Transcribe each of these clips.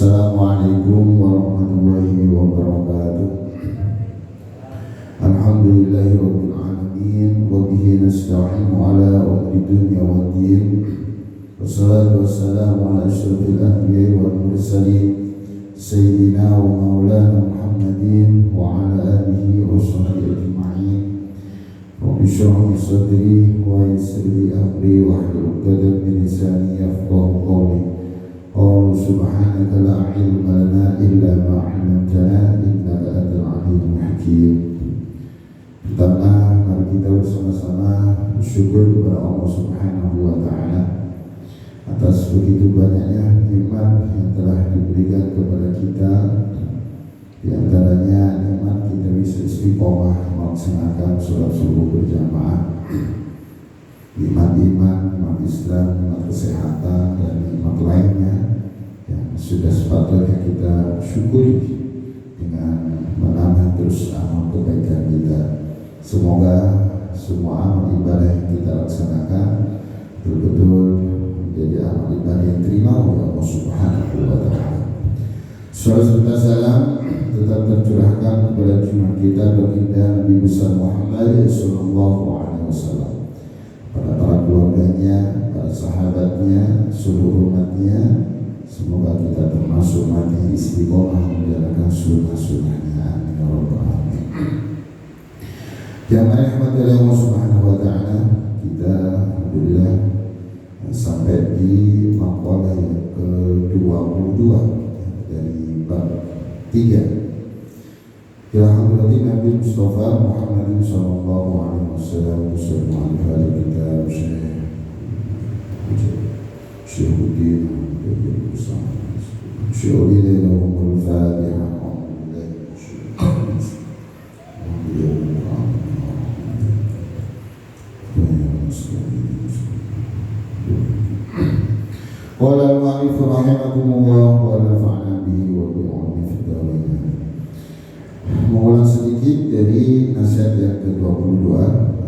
Assalamualaikum warahmatullahi wabarakatuh. Alhamdulillahirabbil alamin wa bihi nasta'inu ala umuri dunya waddin. Wassalatu wassalamu ala asyrafil anbiya'i wal mursalin sayyidina wa maulana Muhammadin wa ala alihi wa sahbihi ajma'in. Rabbi shrah li sadri wa yassir li amri wahlul 'uqdatam min lisani yafqahu qawli. Qul subhanaka la ilma lana illa ma 'allamtana innaka antal alimul hakim. Pertama, mari kita bersama-sama bersyukur kepada Allah Subhanahu wa taala atas begitu banyaknya nikmat yang telah diberikan kepada kita. Di antaranya nikmat kita bisa istiqomah melaksanakan sholat subuh berjamaah, nikmat iman, nikmat Islam, nikmat kesehatan, dan nikmat lainnya yang sudah sepatutnya kita syukuri dengan menambah terus amal kebaikan kita. Semoga semua amal ibadah yang kita laksanakan betul-betul menjadi amal ibadah yang terima oleh Allah Subhanahu wa taala. Salawat serta salam tetap tercurahkan kepada junjungan kita baginda Nabi besar Muhammad sallallahu alaihi wasallam, pada para keluarganya, para sahabatnya, seluruh umatnya. Semoga kita termasuk mati istiqomah menjalankan sunnah-sunnahnya. Amin ya rabbal alamin. Jamaah rahmati Allah Subhanahu wa taala, kita alhamdulillah sampai di maqalah yang ke-22 dari bab 3. Alhamdulillah Nabi Mustafa Muhammad sallallahu alaihi wasallam bersama ahli kitab Syekhuddin Syekhuddin lahumul Fatihah. Qala al-mu'allif rahimahullah wa nafa'na bihi wa bi'ilmihi fid dharain. Mengulang sedikit dari nasihat yang ke-22,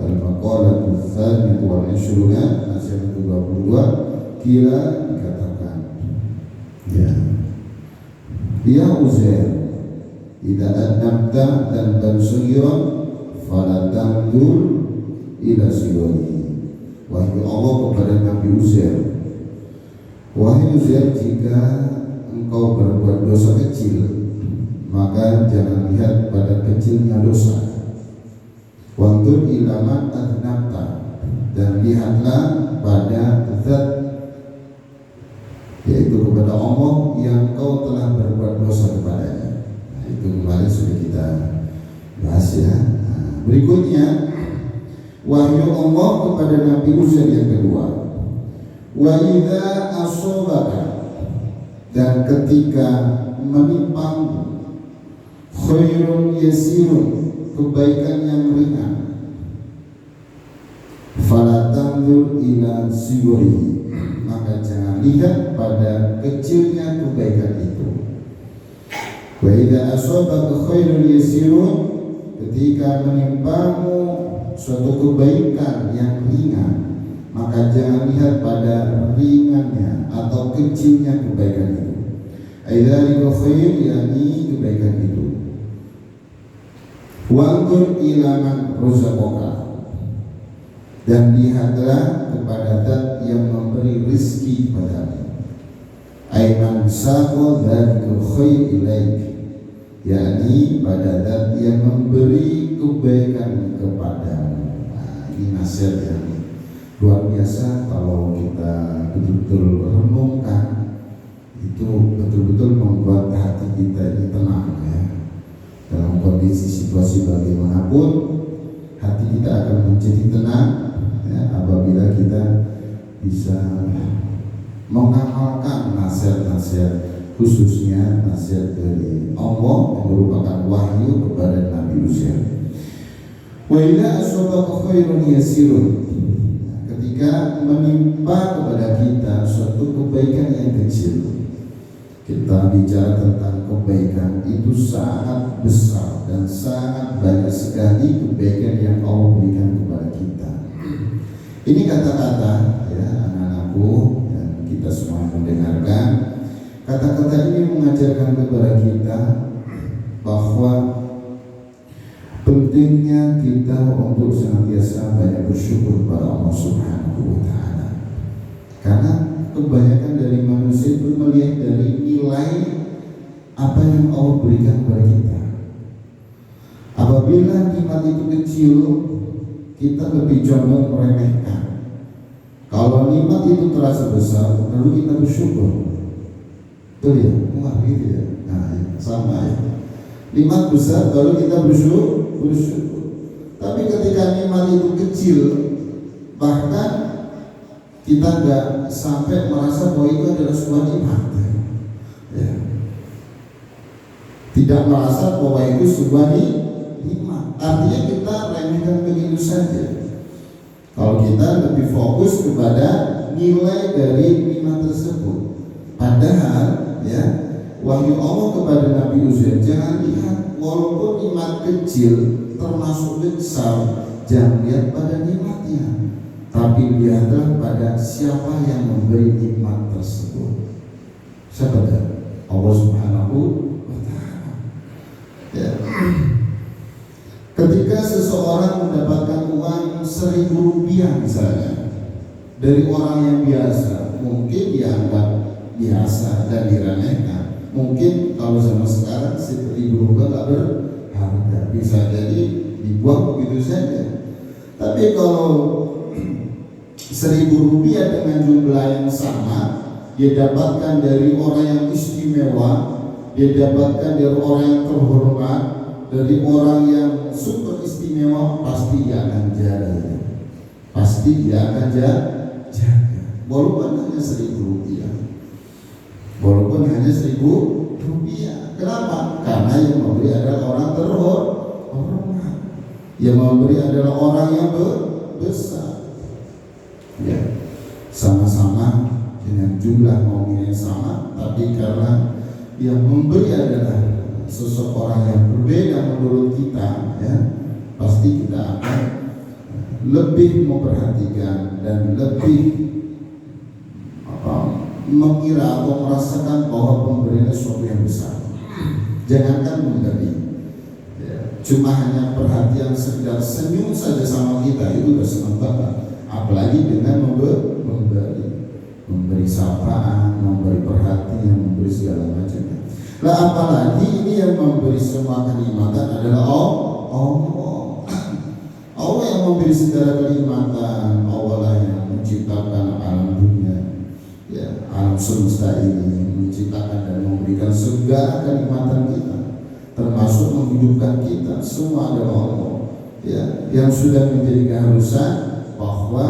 al-maqalatu tsaniyatu wal 'ishruna, nasihat ke-22. Kila dikatakan, ya Uzair, idza adnabta dan bansugiran fala tandur ila sigari. Wahai Allah kepada Nabi Uzair, wahai Uzair, jika engkau berbuat dosa kecil, maka jangan lihat pada kecilnya dosa. Wantur ilaman adnabta, dan lihatlah pada zat, yaitu kepada Allah yang kau telah berbuat dosa kepadanya. Nah, itu kemarin sudah kita bahas ya. Berikutnya wahyu Allah kepada Nabi Uzair yang kedua, wa idza asobaka, dan ketika menimpamu, khairun yasirun, kebaikan yang ringan, fala tanzur ila sigurihi, maka jangan lihat pada kecilnya kebaikan itu. Wa idza asobaka khairun yasirun, ketika menimpamu suatu kebaikan yang ringan, maka jangan lihat pada ringannya atau kecilnya kebaikan itu. Aidzalika khair, yakni kebaikan itu. Wanzur ila man razaqaka, dan lihatlah kepada zat yang memberi rizki padamu. Aiman saqa dzalika khair ilaik, yakni pada zat yang memberi kebaikan kepadamu. Nah, ini nasihat yang luar biasa. Kalau kita betul-betul renungkan, itu betul-betul membuat hati kita ini tenang ya. Dalam kondisi situasi bagaimanapun, hati kita akan menjadi tenang ya, apabila kita bisa mengamalkan nasihat-nasihat, khususnya nasihat dari Allah yang merupakan wahyu kepada Nabi Uzair. Wa idza asabaka khairun yasirun, ketika menimpa kepada kita suatu kebaikan yang kecil. Kita bicara tentang kebaikan, itu sangat besar dan sangat banyak sekali kebaikan yang Allah berikan kepada kita. Ini kata-kata ya anak-anakku dan kita semua mendengarkan, Kata-kata ini mengajarkan kepada kita bahwa pentingnya kita untuk senantiasa banyak bersyukur kepada Allah Subhanahu wa Ta'ala. Karena kebanyakan dari manusia itu melihat dari nilai apa yang Allah berikan kepada kita. Apabila nikmat itu kecil, kita lebih condong meremehkan. Kalau nikmat itu terasa besar, lalu kita bersyukur. Betul ya? Wah gitu ya. Nah, sama ya. Nikmat besar, baru kita bersyukur. Tapi ketika nikmat itu kecil, bahkan kita nggak sampai merasa bahwa itu adalah sebuah nikmat. Ya. Tidak merasa bahwa itu sebuah nikmat. Artinya kita remehkan begitu saja. Kalau kita lebih fokus kepada nilai dari nikmat tersebut. Padahal ya, wahyu Allah kepada Nabi Uzair, jangan lihat walaupun nikmat kecil termasuk besar, jangan lihat pada nikmatnya, tapi lihatlah pada siapa yang memberi nikmat tersebut. Siapa dia? Allah Subhanahu wa Ta'ala. Ya. Ketika seseorang mendapatkan uang 1.000 rupiah misalnya dari orang yang biasa, mungkin dianggap biasa dan diremehkan. Mungkin kalau zaman sekarang 1.000 rupiah tak berharga, bisa jadi dibuang begitu saja. Tapi kalau 1.000 rupiah dengan jumlah yang sama, dia dapatkan dari orang yang istimewa, dia dapatkan dari orang yang terhormat, dari orang yang super istimewa, pasti dia akan jaga. Pasti dia akan jaga. Walaupun hanya 1.000 rupiah. Walaupun hanya 1.000 rupiah. Kenapa? Karena yang memberi adalah orang terhormat. Yang memberi adalah orang yang besar. Ya, sama-sama dengan jumlah nominal yang sama, tapi karena yang memberi adalah seseorang yang berbeda menurut kita, ya, pasti kita akan lebih memperhatikan dan lebih mengira atau merasakan bahwa pemberian sesuatu yang besar. Jangankan memberi, ya, cuma hanya perhatian sekedar senyum saja sama kita itu sudah senang banget. Apalagi dengan memberi sapaan, memberi perhatian, memberi segala macamnya. Lah apalagi ini yang memberi semua kenikmatan adalah Allah. Allah yang memberi segala kenikmatan. Allah lah yang menciptakan alam dunia, ya, alam semesta ini, menciptakan dan memberikan segala kenikmatan kita, termasuk menghidupkan kita. Semua adalah Allah, ya, yang sudah menjadi keharusan bahwa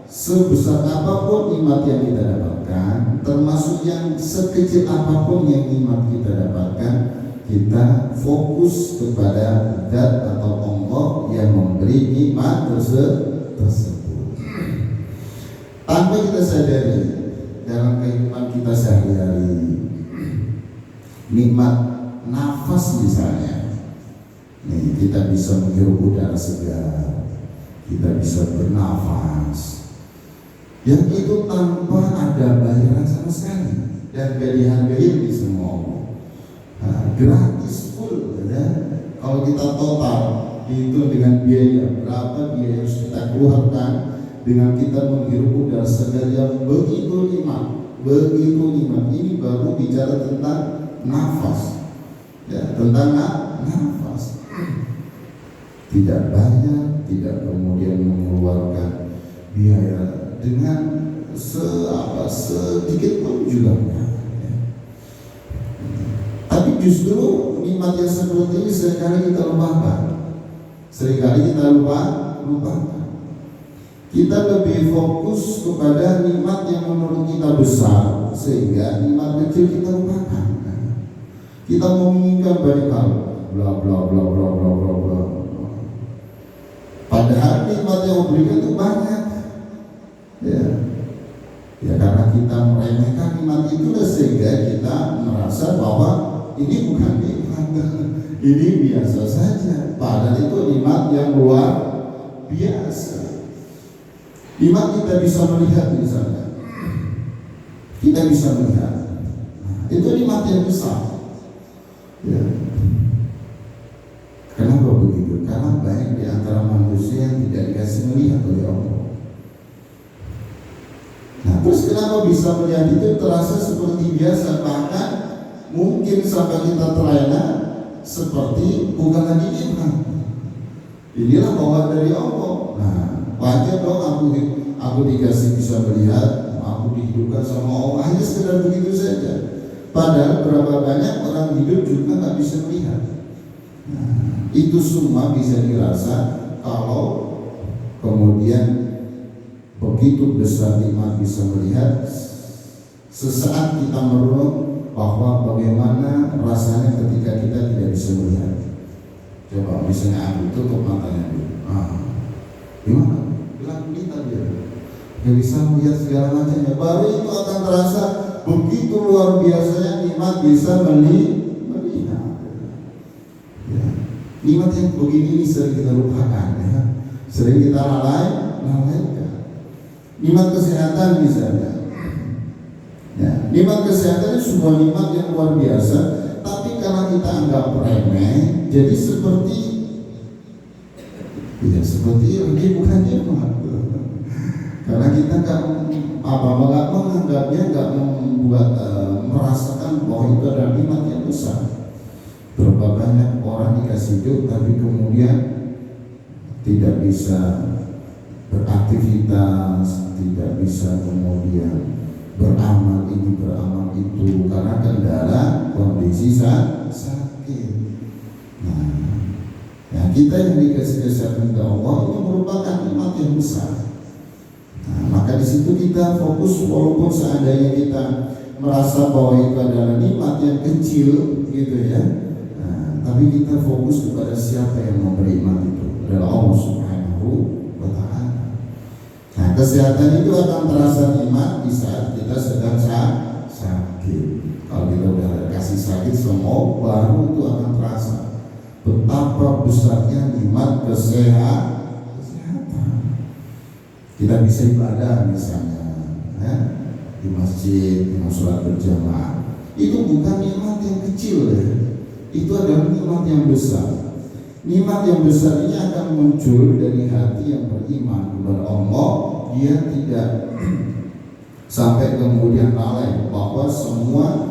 sebesar apapun nikmat yang kita dapatkan, termasuk yang sekecil apapun yang nikmat kita dapatkan, kita fokus kepada zat atau Allah yang memberi nikmat tersebut. Tanpa kita sadari dalam kehidupan kita sehari-hari, nikmat nafas misalnya, nih, kita bisa menghirup udara segar, kita bisa bernafas, yang itu tanpa ada bayaran sama sekali dan gak dihargai di semua Allah. Gratis full, ya. Kalau kita total itu dengan biaya berapa biaya yang harus kita keluarkan dengan kita menghirup udara segar yang begitu nikmat. Ini baru bicara tentang nafas, ya, tentang nafas. Tidak banyak, tidak kemudian mengeluarkan biaya dengan sedikit pun juga enggak. Tapi justru nikmat yang seperti ini seringkali kita lupakan. Kita lebih fokus kepada nikmat yang menurut kita besar, sehingga nikmat kecil kita lupakan. Kita menginginkan banyak hal, bla bla bla bla bla bla bla. Padahal nikmat yang diberikan itu banyak. Ya karena kita meremehkan nikmat itu, sehingga kita merasa bahwa ini bukan nikmat, ini biasa saja. Padahal itu nikmat yang luar biasa. Nikmat kita bisa melihat misalnya, kita bisa melihat itu nikmat yang besar. Ya. Kenapa begitu? Karena banyak di antara manusia yang tidak dikasih melihat oleh Allah. Nah, terus kenapa bisa melihat itu terasa seperti biasa, bahkan mungkin sampai kita terlena seperti bukan lagi nikmat. Inilah bawaan dari Allah. Nah, wajar dong aku dikasih bisa melihat, aku dihidupkan sama Allah, hanya sekedar begitu saja. Padahal berapa banyak orang hidup juga nggak bisa melihat. Nah, itu semua bisa dirasa kalau kemudian begitu besar nikmat bisa melihat. Sesaat kita merenung bahwa bagaimana rasanya ketika kita tidak bisa melihat. Coba misalnya aku tutup matanya dulu, gimana? Bilang kita dia nggak bisa melihat segala macamnya. Baru itu akan terasa begitu luar biasanya nikmat bisa melihat. Ya. Nikmat yang begini ini sering kita lupakan, ya. Sering kita lalaikan. Nikmat kesehatan misalnya. Ya, nikmat kesehatan itu sebuah nikmat yang luar biasa, tapi karena kita anggap remeh, jadi seperti ini bukan nikmat. Karena kita nggak menganggapnya, nggak membuat merasakan bahwa itu adalah nikmat yang besar. Berapa banyak orang dikasih hidup tapi kemudian tidak bisa beraktivitas, tidak bisa kemudian beramal ini beramal itu karena kendala kondisi sakit. Nah, ya kita yang dikasih kesehatan oleh Allah ini merupakan nikmat yang besar. Nah, maka di situ kita fokus, walaupun seandainya kita merasa bahwa itu adalah nikmat yang kecil, gitu ya. Nah, tapi kita fokus kepada siapa yang memberi nikmat itu, adalah Allah Subhanahu wa Ta'ala. Nah, kesehatan itu akan terasa nikmat di saat kita sedang sakit. Kalau kita udah kasih sakit semua, baru itu akan terasa betapa besarnya nikmat kesehatan. Kita bisa ibadah misalnya, ya, di masjid, dengan sholat berjamaah. Itu bukan nikmat yang kecil, ya. Itu adalah nikmat yang besar. Nikmat yang besar ini akan muncul dari hati yang beriman kepada Allah. Dia tidak sampai kemudian lalai bahwa semua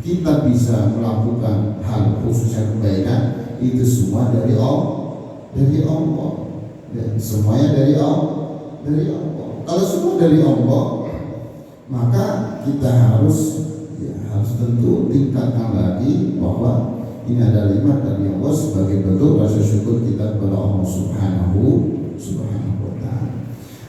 kita bisa melakukan hal khususnya kebaikan itu semua dari Allah, dan semuanya dari Allah. Kalau semua dari Allah, maka kita harus tentu tingkatkan lagi bahwa ini adalah nikmat dari Allah sebagai bentuk rasa syukur kita kepada Allah Subhanahu wa Ta'ala.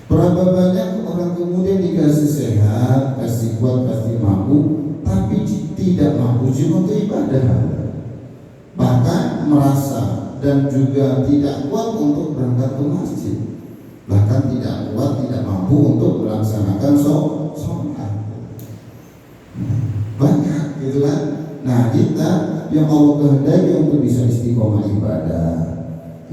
Berapa banyak orang kemudian dikasih sehat, kasih kuat, kasih mampu, tapi tidak mampu juga untuk ibadah, bahkan merasa dan juga tidak kuat untuk berangkat ke masjid, bahkan tidak kuat, tidak mampu untuk melaksanakan sholat. Banyak gitu kan. Nah, kita yang Allah kehendaki untuk bisa istiqomah ibadah,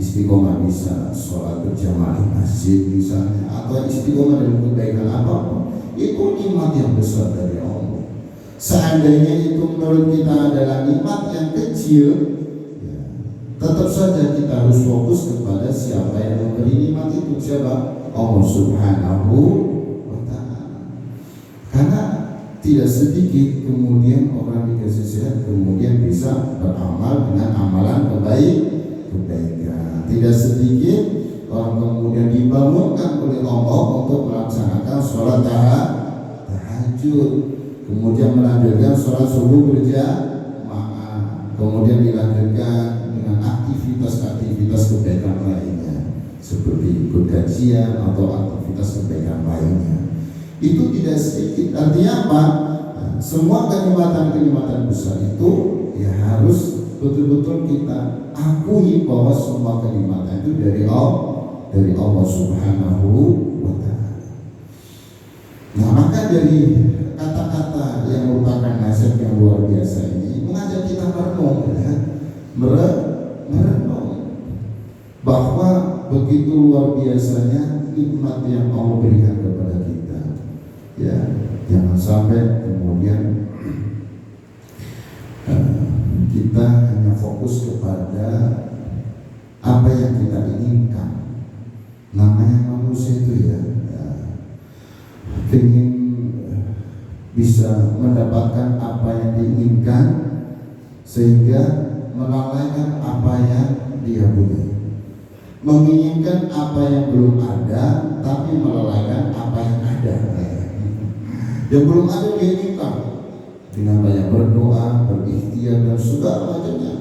istiqomah bisa sholat berjamaah di masjid misalnya, atau istiqomah dalam kebaikan apapun, itu nikmat yang besar dari Allah. Seandainya itu menurut kita adalah nikmat yang kecil, ya, tetap saja kita harus fokus kepada siapa yang memberi nikmat itu. Siapa? Allah Subhanahu wa Ta'ala. Karena tidak sedikit kemudian orang dikasih sehat kemudian bisa beramal dengan amalan kebaikan. Tidak sedikit orang kemudian dibangunkan oleh Allah untuk melaksanakan sholat tahajud, kemudian melanjutkan sholat subuh berjamaah, kemudian dilanjutkan dengan aktivitas kebaikan lainnya seperti ikut kajian atau aktivitas kebaikan lainnya. Itu tidak sedikit. Artinya apa? Nah, semua kenikmatan besar itu ya harus betul-betul kita akui bahwa semua kenikmatan itu dari Allah Subhanahu wa Ta'ala. Nah, maka dari kata-kata yang merupakan nasihat yang luar biasa ini mengajak kita merenung, ya, merenung bahwa begitu luar biasanya nikmat yang Allah berikan kepada kita. Ya, jangan sampai kemudian fokus kepada apa yang kita inginkan. Namanya manusia itu ya ingin bisa mendapatkan apa yang diinginkan sehingga melalaikan apa yang dia punya, menginginkan apa yang belum ada tapi melalaikan apa yang ada. Yang belum ada diinginkan dengan banyak berdoa, berikhtiar dan segala macamnya,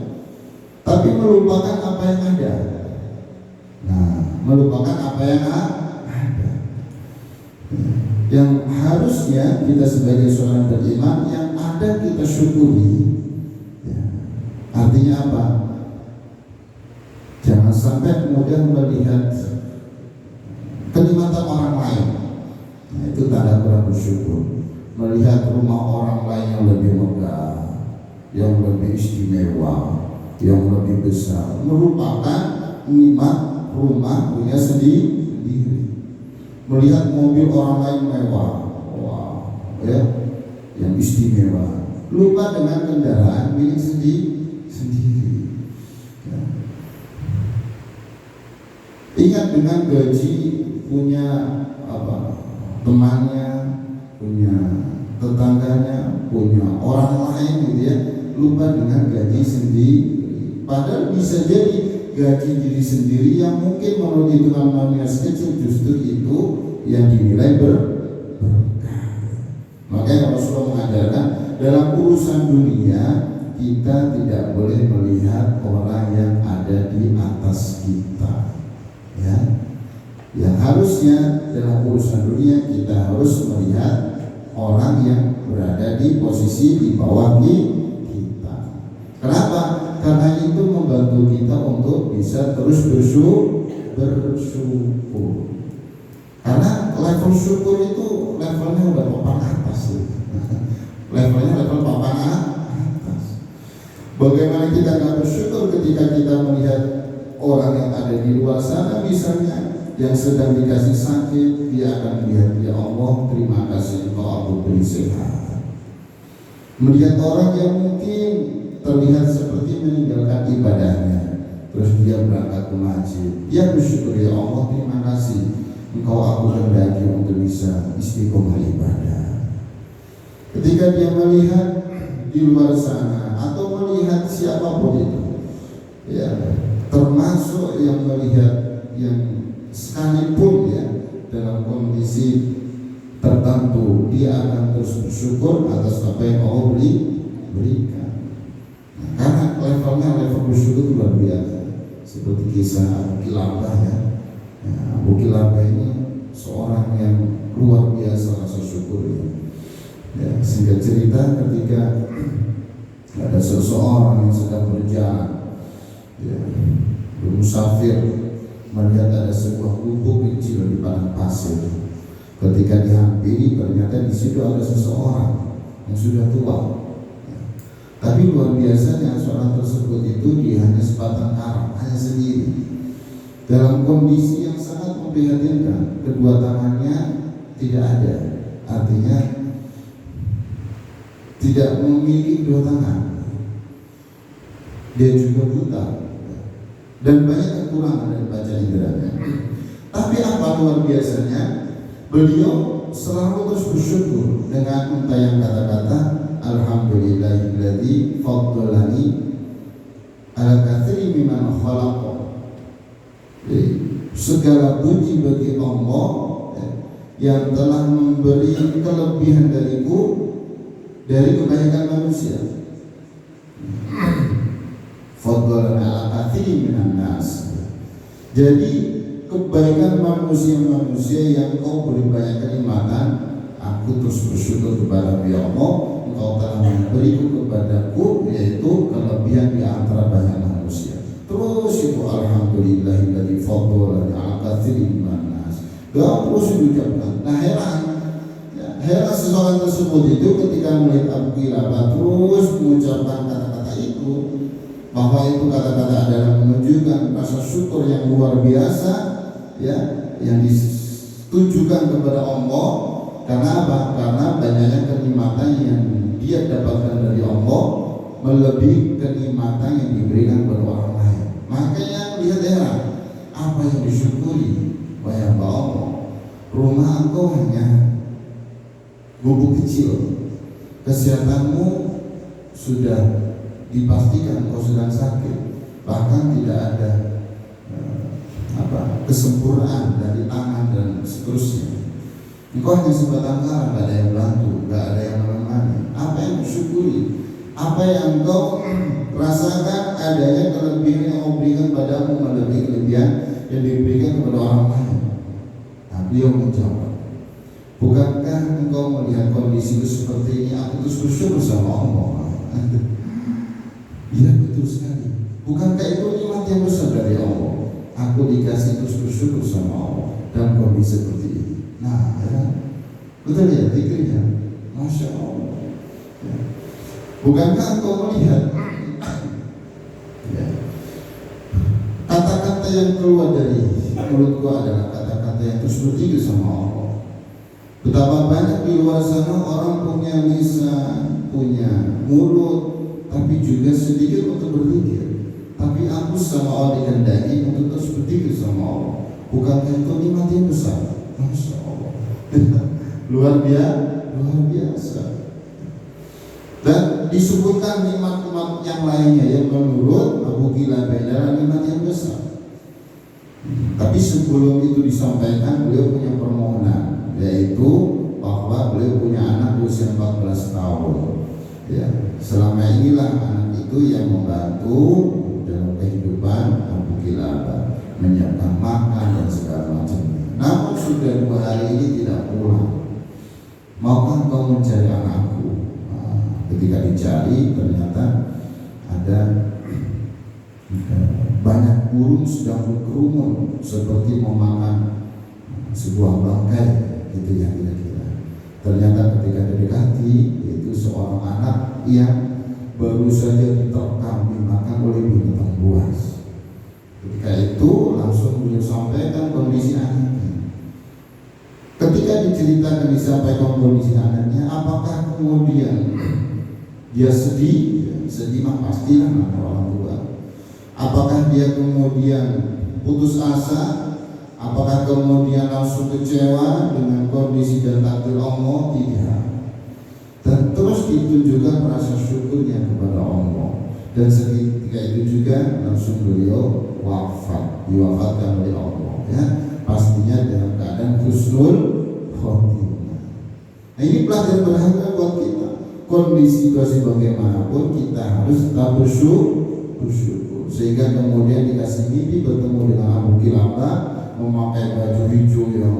tapi melupakan apa yang ada. Nah, melupakan apa yang ada. Yang harusnya kita sebagai seorang beriman yang ada kita syukuri. Ya. Artinya apa? Jangan sampai kemudian melihat kenikmatan orang lain. Nah, itu tanda kurang bersyukur. Melihat rumah orang lain yang lebih megah, yang lebih istimewa, yang lebih besar, merupakan nikmat rumah punya sendiri. Melihat mobil orang lain mewah, wow, ya, yang istimewa, lupa dengan kendaraan milik sendiri. Ya. Ingat dengan gaji punya temannya, punya tetangganya, punya orang lain gitu ya, lupa dengan gaji sendiri. Padahal bisa jadi gaji diri sendiri yang mungkin menurut hitungan manusia kecil justru itu yang dinilai berkah. Makanya Rasulullah mengajarkan dalam urusan dunia kita tidak boleh melihat orang yang ada di atas kita, ya. Yang harusnya dalam urusan dunia kita harus melihat orang yang berada di posisi di bawah kita. Kenapa? Karena itu membantu kita untuk bisa terus bersyukur. Karena level syukur itu levelnya udah papan atas. Levelnya level papan atas. Bagaimana kita nggak bersyukur ketika kita melihat orang yang ada di luar sana misalnya yang sedang dikasih sakit, dia akan melihat, ya Allah terima kasih Engkau aku beri sehat. Melihat orang yang mungkin terlihat seperti meninggalkan ibadahnya, terus dia berangkat ke masjid, dia bersyukur, ya Allah terima kasih Engkau aku hendaki untuk bisa istiqomah ibadah. Ketika dia melihat di luar sana atau melihat siapapun itu, ya termasuk yang melihat yang sekalipun ya dalam kondisi tertentu, dia akan terus bersyukur atas apa yang Allah berikan. Karena levelnya level bersyukur itu luar biasa. Seperti kisah Abu Kilabah ya. Abu Kilabah ini seorang yang luar biasa rasa syukurnya. Ya, singkat cerita ketika ada seseorang yang sedang berjalan, ya, bermusafir, melihat ada sebuah gubuk kecil di padang pasir. Ketika dihampiri ternyata di situ ada seseorang yang sudah tua. Tapi luar biasanya seorang tersebut itu dia hanya sebatang kara, hanya sendiri, dalam kondisi yang sangat memprihatinkan. Kedua tangannya tidak ada, artinya tidak memiliki dua tangan. Dia juga buta dan banyak kekurangan dari baca inderanya. Tapi apa luar biasanya, beliau selalu terus bersyukur dengan untaian kata-kata Alhamdulillahilladzi faddalani ala katsiri mimman khalaqa. Segala puji bagi Allah yang telah memberi kelebihan dariku dari kebaikan manusia. Faddalani ala katsiri minan nas. Jadi kebaikan manusia yang kau beri banyak kenikmatan, aku terus bersyukur kepada Allah. Engkau telah memberiku kepadaku yaitu kelebihan di antara banyak manusia. Terus itu alhamdulillahilladzi faddalani ala katsirin minan nas. Doa terus diucapkan. Nah heran seseorang tersebut itu ketika melihat Abu Kilabah terus mengucapkan kata-kata itu, bahwa itu kata-kata adalah menunjukkan rasa syukur yang luar biasa, ya, yang ditujukan kepada Allah. Karena apa? Karena banyaknya kenikmatan yang dia dapatkan dari Allah, melebihi kenikmatan yang diberikan kepada orang lain. Makanya lihat heran, apa yang disyukuri banyak Allah. Rumah engkau hanya gubuk kecil, kesehatanmu sudah dipastikan engkau sedang sakit, bahkan tidak ada kesempurnaan dari tangan dan seterusnya. Engkau hanya sebatang kara, gak ada yang bantu, gak ada yang menemani. Apa yang disyukuri? Apa yang engkau rasakan adanya kelebihan yang Allah berikan padamu melebihi kelebihan yang diberikan kepada orang lain? Nah, beliau menjawab, bukankah engkau melihat kondisiku seperti ini, aku terus bersyukur sama Allah? Iya, betul sekali. Bukankah itu nikmat yang besar dari Allah? Aku dikasih terus bersyukur sama Allah dalam kondisi seperti ini. Nah, ya, betul ya, pikirnya, Masya Allah. Ya. Bukankah engkau melihat ya, kata-kata yang keluar dari mulutku adalah kata-kata yang terus bertiga sama Allah. Betapa banyak di luar sana orang punya lisan, punya mulut, tapi juga sedikit untuk berpikir. Tapi aku sama Allah dikehendaki untuk terus berpikir sama Allah. Bukankah itu nikmat yang besar? Masya Allah. luar biasa. Dan disebutkan nikmat-nikmat yang lainnya yang menurut Abu Kilabah adalah nikmat yang besar. Tapi sebelum itu disampaikan, beliau punya permohonan, yaitu bahwa beliau punya anak usia 14 tahun. Ya, selama inilah anak itu yang membantu dalam kehidupan Abu Kilabah, menyiapkan makan dan segala macamnya. Namun sudah 2 hari ini tidak pulang. Maukah kau mencari anakku? Ketika dicari ternyata ada banyak burung sedang berkerumun seperti memakan sebuah bangkai, gitu ya kira-kira. Ternyata ketika didekati itu seorang anak yang baru saja diterkam dimakan oleh binatang buas. Ketika itu langsung beliau sampaikan kondisi anaknya. Ketika diceritakan disampaikan kondisi anaknya, apakah kemudian dia sedih? Sedih mah pastilah namanya orang tua. Apakah dia kemudian putus asa? Apakah kemudian langsung kecewa dengan kondisi dan takdir Allah? Tidak. Dan terus ditunjukkan rasa syukurnya kepada Allah. Dan seketika itu juga langsung beliau diwafatkan oleh Allah. Ya, pastinya dalam keadaan husnul khotimah. Nah, ini pelajaran berharga buat kita. Kondisi bagaimanapun kita harus tetap bersyukur, sehingga kemudian dikasih mimpi bertemu dengan Abu Kilabah memakai baju hijau yang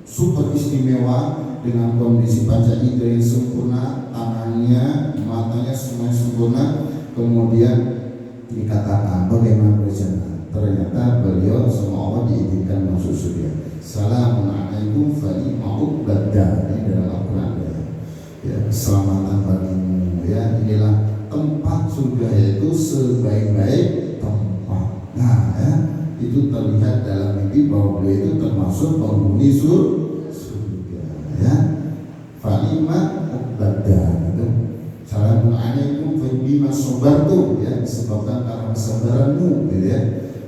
super istimewa dengan kondisi panca indera yang sempurna, tangannya, matanya semuanya sempurna. Kemudian dikatakan bagaimana berencana. Ternyata beliau sama Allah diizinkan masuk surga. Assalamualaikum warahmatullahi wabarakatuh. Ini dalam Al-Quran. Ya, keselamatan bagimu, ya, inilah tempat surga, yaitu sebaik-baik tempat. Nah, ya, itu terlihat dalam mimpi bahwa beliau itu termasuk penghuni surga, ya. Falimah uqbadah itu. Assalamualaikum bima sabartu, ya, disebabkan karena kesabaranmu, gitu ya.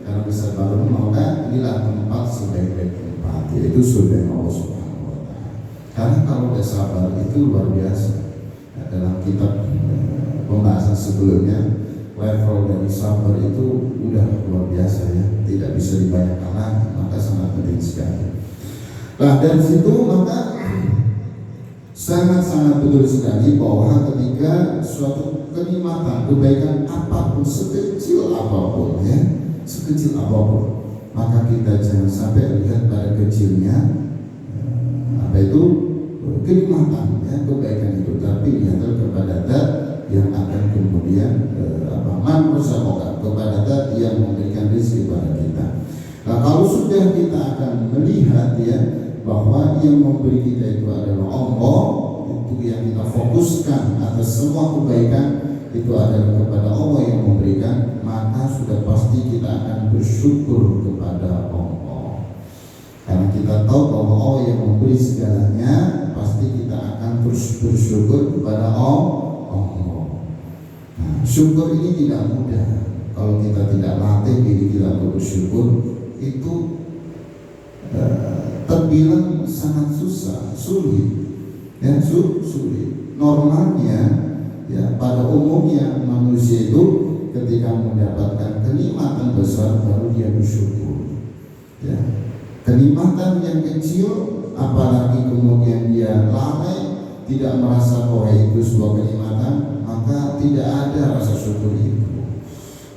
Karena kesabaranmu, maka inilah tempat sebaik-baik tempat, yaitu surga Allah Subhanahu. Karena kalau udah sabar itu luar biasa. Ya, dalam kitab pembahasan sebelumnya, level dari sabar itu udah luar biasa, ya, tidak bisa dibayangkan lagi, maka sangat penting sekali. Nah, dari situ maka sangat-sangat betul sekali bahwa ketika suatu kenikmatan, kebaikan apapun, sekecil apapun, ya, sekecil apapun, maka kita jangan sampai lihat pada kecilnya apa itu kenikmatan, ya, kebaikan itu, tapi lihatlah kepada zat yang akan kemudian man bersabokah, kepada zat yang memberikan rezeki kepada kita. Nah, kalau sudah kita akan melihat, ya, bahwa yang memberi kita itu adalah Allah, itu yang kita fokuskan atas semua kebaikan itu adalah kepada Allah yang memberikan, maka sudah pasti kita akan bersyukur kepada Allah. Karena kita tahu bahwa Allah yang memberi segalanya, pasti kita akan terus bersyukur kepada Allah. Nah, syukur ini tidak mudah. Kalau kita tidak latih diri kita untuk bersyukur, itu terbilang sangat susah, sulit. Ya, sulit. Normalnya, ya, pada umumnya manusia itu ketika mendapatkan kenikmatan besar baru dia bersyukur. Ya, kenikmatan yang kecil, apalagi kemudian dia lalai, tidak merasa bahwa itu sebuah kenikmatan, maka tidak ada rasa syukur itu.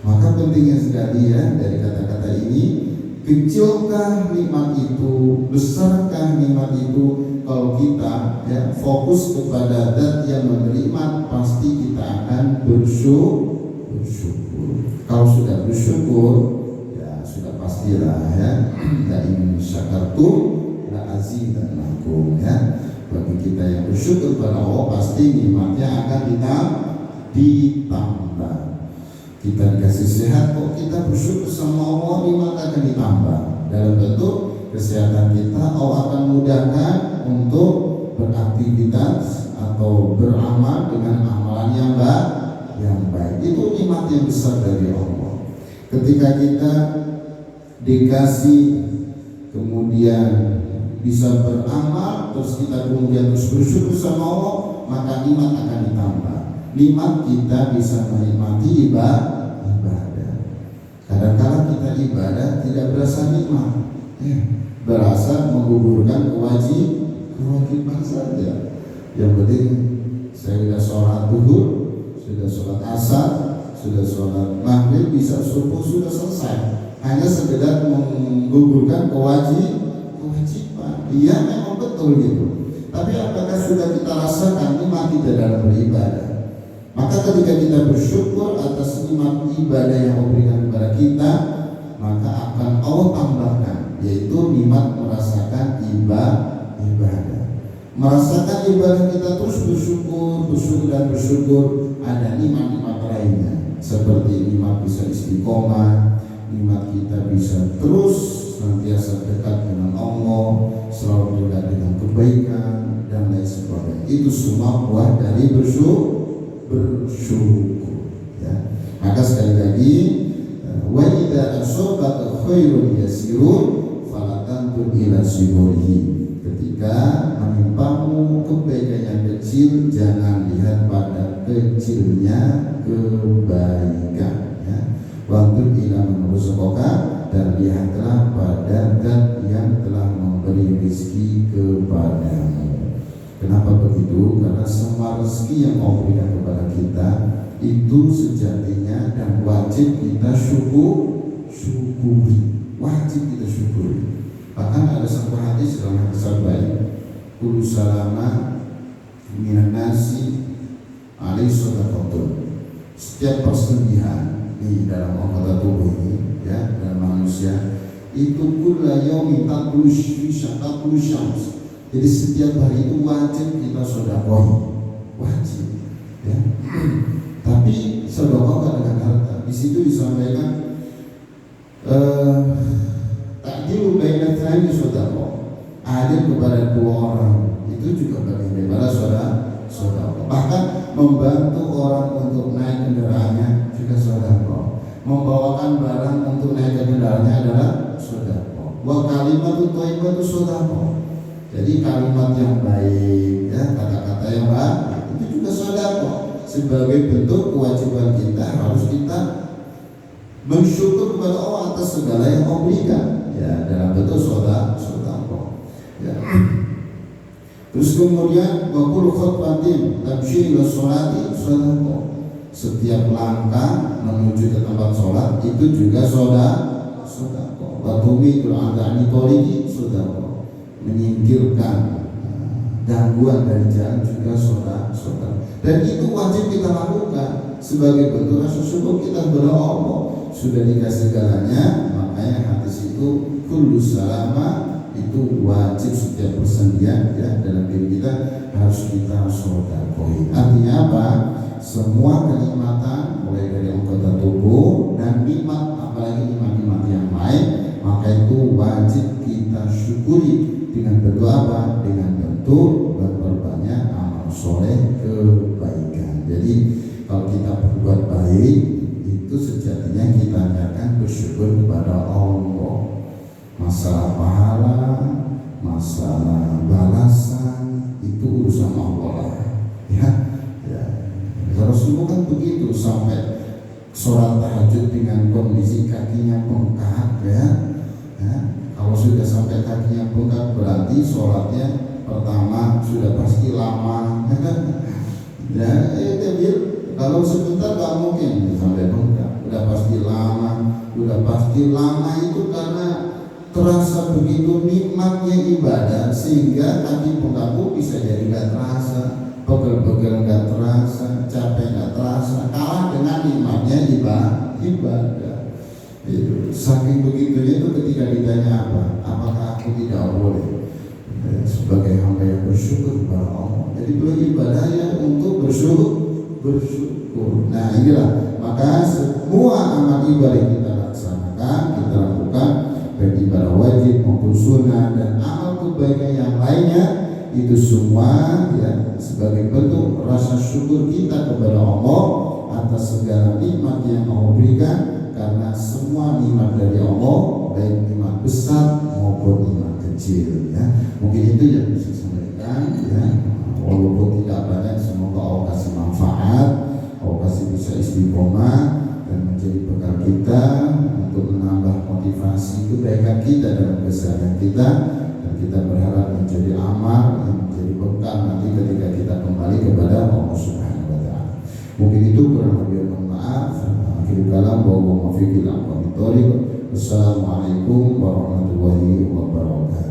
Maka pentingnya sekali ya dari kata-kata ini, kecilkah nikmat itu, besarkah nikmat itu, kalau kita ya fokus kepada zat yang memberi nikmat, pasti kita akan bersyukur. Kalau sudah bersyukur, ya sudah pastilah ya, la in syakartum la azidannakum ya. Bagi kita yang bersyukur pada Allah, pasti nikmatnya akan ditambah. Kita dikasih sehat, kok kita bersyukur sama Allah, nikmat akan ditambah dalam bentuk kesehatan kita. Allah akan mudahkan untuk beraktivitas atau beramal dengan amalan yang baik. Itu nikmat yang besar dari Allah. Ketika kita dikasih kemudian bisa beramal, terus kita kemudian terus bersyukur sama Allah, maka nikmat akan ditambah. Nikmat kita bisa menikmati ibadah. Kadang-kadang kita ibadah tidak berasa nikmat, ya, berasa menggugurkan kewajiban saja. Yang penting saya sudah sholat zuhur, sudah sholat asar, sudah sholat maghrib, bisa subuh, sudah selesai. Hanya sekedar menggugurkan kewajiban. Iya, memang betul gitu. Tapi apakah sudah kita rasakan nikmat tidak dalam beribadah? Maka ketika kita bersyukur atas nikmat ibadah yang memberikan kepada kita, maka akan Allah tambahkan, yaitu nikmat merasakan ibadah. Merasakan ibadah kita terus bersyukur dan bersyukur. Ada nikmat-nikmat lainnya, seperti nikmat bisa istiqomah, nikmat kita bisa terus senantiasa dekat dengan Allah, selalu dekat dengan kebaikan dan lain sebagainya. Itu semua buah dari bersyukur ya. Maka sekali lagi, wa idza asabaka khairun yasirun fala tantur ila siburihi. Ketika menimpamu kebaikan yang kecil, jangan lihat pada kecilnya kebaikan ya. Wa antur ila man razaqaka, dan lihatlah pada zat yang telah memberi rezeki kepadamu. Kenapa begitu? Karena semua rezeki yang Allah berikan kepada kita itu sejatinya dan wajib kita syukuri. Wajib kita syukuri. Bahkan ada satu hadis dalam hadis baik, kullu salama minan nasi alaihi sadaqatun. Setiap persendihan di dalam anggota tubuh ini ya, dalam manusia itu kulla yaumin tatlu syams. Jadi setiap hari itu wajib kita sedekah, wajib ya. Tapi sedekah dengan harta. Di situ disampaikan takdiru baina tsani sedekah. Adil kepada dua orang itu juga bagian daripada sedekah. Bahkan membantu orang untuk naik kendaraannya juga sedekah. Membawakan barang untuk naik kendaraannya adalah sedekah. Wa kalimatut thayyibatu sedekah. Jadi kalimat yang baik ya, kata-kata yang baik itu juga sedekah. Sebagai bentuk kewajiban kita, harus kita bersyukur kepada Allah atas segala yang Allah berikan ya, dalam bentuk sedekah ya. Terus kemudian wakul khutbatin tabsyir ila sholati sedekah. Setiap langkah menuju ke tempat sholat itu juga sedekah. Wa tumidul adani tariqi sedekah. Menyingkirkan gangguan dari jalan juga sedekah. Dan itu wajib kita lakukan sebagai bentuk rasa syukur kita kepada Allah. Sudah dikasih segalanya, makanya hadis itu kullu salama itu wajib setiap persendian ya, dalam diri kita harus kita sedekahi. Artinya apa? Semua kenikmatan mulai dari anggota tubuh dan nikmat, apalagi nikmat-nikmat yang lain, maka itu wajib kita syukuri. Dengan bentuk apa? Dengan bentuk berbanyak amal soleh kebaikan. Jadi kalau kita berbuat baik itu sejatinya kita nyatakan bersyukur kepada Allah. Masalah pahala, masalah balasan itu urusan Allah ya. Rasulullah kan begitu, sampai sholat tahajud dengan kondisi kakinya bengkak ya. Kalau sudah sampai kakinya bengkak berarti sholatnya pertama sudah pasti lama ya. Kalau sebentar gak mungkin sampai bengkak, udah pasti lama itu karena terasa begitu nikmatnya ibadah sehingga kaki bengkak bisa jadi gak terasa, pegel-pegel gak terasa, capek gak terasa, kalah dengan nikmatnya ibadah. Saking begitunya itu ketika ditanya apakah aku tidak boleh sebagai hamba yang bersyukur kepada Allah. Jadi beribadahnya untuk bersyukur. Nah inilah, maka semua amal ibadah kita laksanakan, kita lakukan, baik ibadah wajib maupun sunnah dan amal kebaikan yang lainnya, itu semua ya sebagai bentuk rasa syukur kita kepada Allah atas segala nikmat yang Allah berikan, karena semua nikmat dari Allah, baik nikmat besar maupun nikmat kecil ya. Mungkin itu yang bisa saya sampaikan ya, walaupun tidak banyak, semoga Allah kasih manfaat, Allah kasih bisa istiqomah dan menjadi bekal kita untuk menambah motivasi kebaikan kita dalam keseharian kita, dan kita berharap menjadi amal yang menjadi bekal nanti ketika kita kembali kepada Allah Subhanahu wa Ta'ala. Mungkin itu, kurang lebih mohon maaf. Akhirul kalam wa muwaffiqil aqwamit thoriq. Wassalamualaikum warahmatullahi wabarakatuh.